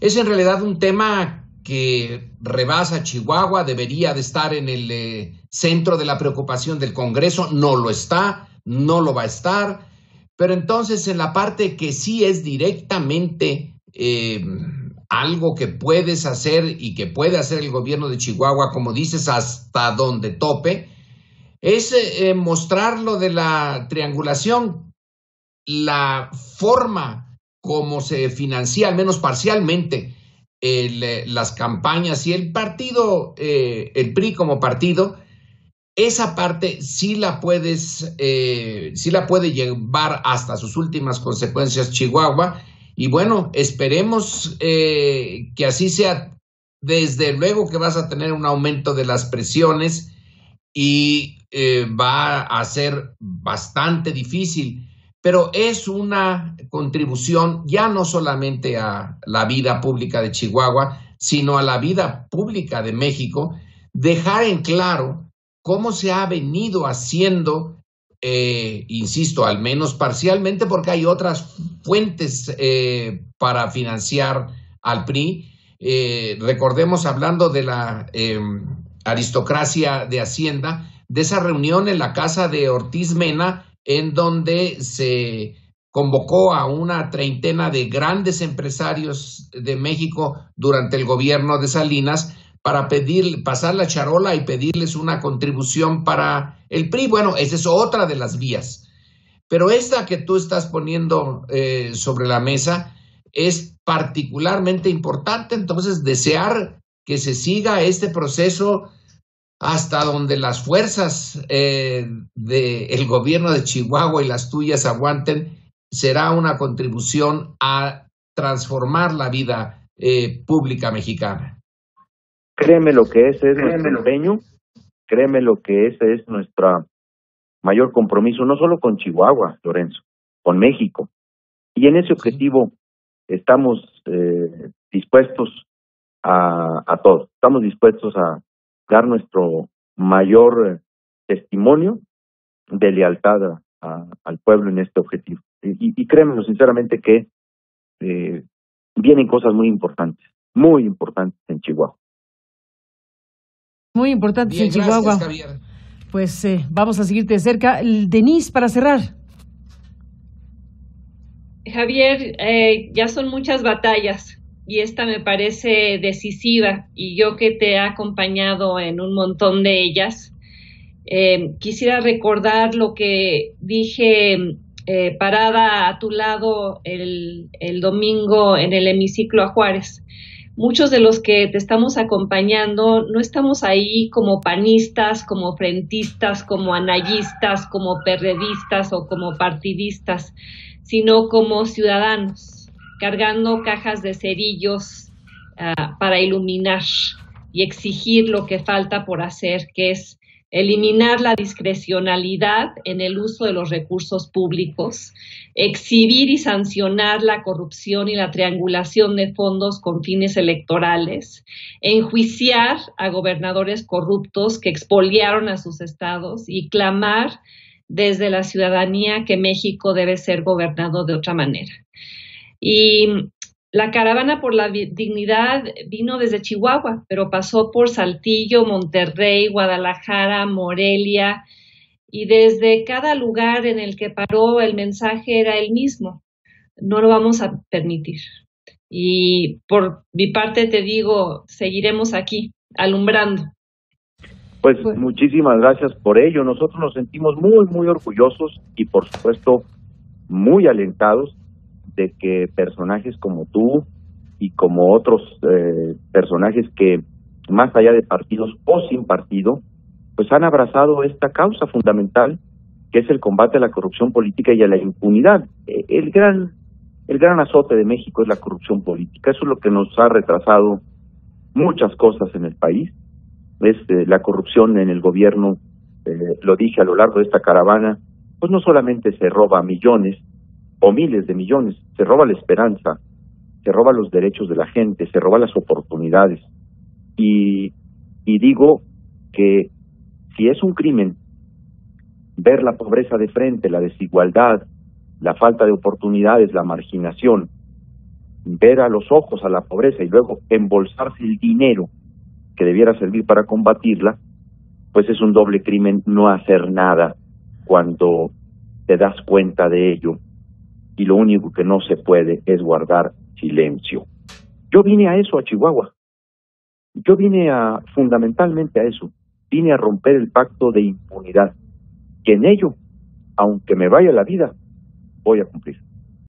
es en realidad un tema que rebasa Chihuahua, debería de estar en el centro de la preocupación del Congreso, no lo está, no lo va a estar, pero entonces en la parte que sí es directamente algo que puedes hacer y que puede hacer el gobierno de Chihuahua, como dices, hasta donde tope, es mostrar lo de la triangulación, la forma como se financia, al menos parcialmente, las campañas y el partido, el PRI como partido. Esa parte sí la puede llevar hasta sus últimas consecuencias Chihuahua. Y bueno, esperemos que así sea desde luego que vas a tener un aumento de las presiones y va a ser bastante difícil, pero es una contribución ya no solamente a la vida pública de Chihuahua, sino a la vida pública de México, dejar en claro cómo se ha venido haciendo, insisto, al menos parcialmente, porque hay otras fuentes para financiar al PRI. Recordemos, hablando de la aristocracia de Hacienda, de esa reunión en la casa de Ortiz Mena, en donde se convocó a una treintena de grandes empresarios de México durante el gobierno de Salinas para pasar la charola y pedirles una contribución para el PRI. Bueno, esa es otra de las vías. Pero esta que tú estás poniendo sobre la mesa es particularmente importante. Entonces, desear que se siga este proceso hasta donde las fuerzas del gobierno de Chihuahua y las tuyas aguanten, será una contribución a transformar la vida pública mexicana. Créeme lo que ese es nuestro empeño, créeme lo que ese es nuestro mayor compromiso, no solo con Chihuahua, Lorenzo, con México. Y en ese objetivo estamos dispuestos a todo, estamos dispuestos a dar nuestro mayor testimonio de lealtad al pueblo en este objetivo. Y créemelo sinceramente que vienen cosas muy importantes en Chihuahua. Muy importantes en Chihuahua. Gracias, Javier. Pues vamos a seguirte de cerca. Denise, para cerrar. Javier, ya son muchas batallas y esta me parece decisiva, y yo que te he acompañado en un montón de ellas, quisiera recordar lo que dije parada a tu lado el domingo en el hemiciclo a Juárez. Muchos de los que te estamos acompañando no estamos ahí como panistas, como frentistas, como anayistas, como perredistas o como partidistas, sino como ciudadanos, cargando cajas de cerillos para iluminar y exigir lo que falta por hacer, que es eliminar la discrecionalidad en el uso de los recursos públicos, exhibir y sancionar la corrupción y la triangulación de fondos con fines electorales, enjuiciar a gobernadores corruptos que expoliaron a sus estados y clamar desde la ciudadanía que México debe ser gobernado de otra manera. Y la caravana por la dignidad vino desde Chihuahua, pero pasó por Saltillo, Monterrey, Guadalajara, Morelia, y desde cada lugar en el que paró el mensaje era el mismo: no lo vamos a permitir. Y por mi parte te digo, seguiremos aquí, alumbrando. Pues muchísimas gracias por ello. Nosotros nos sentimos muy, muy orgullosos y por supuesto muy alentados de que personajes como tú y como otros personajes que más allá de partidos o sin partido, pues han abrazado esta causa fundamental, que es el combate a la corrupción política y a la impunidad. El gran azote de México es la corrupción política. Eso es lo que nos ha retrasado muchas cosas en el país. Es la corrupción en el gobierno, lo dije a lo largo de esta caravana, pues no solamente se roba millones o miles de millones, se roba la esperanza, se roba los derechos de la gente, se roba las oportunidades. Y digo que si es un crimen ver la pobreza de frente, la desigualdad, la falta de oportunidades, la marginación, ver a los ojos a la pobreza y luego embolsarse el dinero que debiera servir para combatirla, pues es un doble crimen no hacer nada cuando te das cuenta de ello, y lo único que no se puede es guardar silencio. Yo vine a eso, a Chihuahua. Yo vine fundamentalmente a eso. Vine a romper el pacto de impunidad, que en ello, aunque me vaya la vida, voy a cumplir.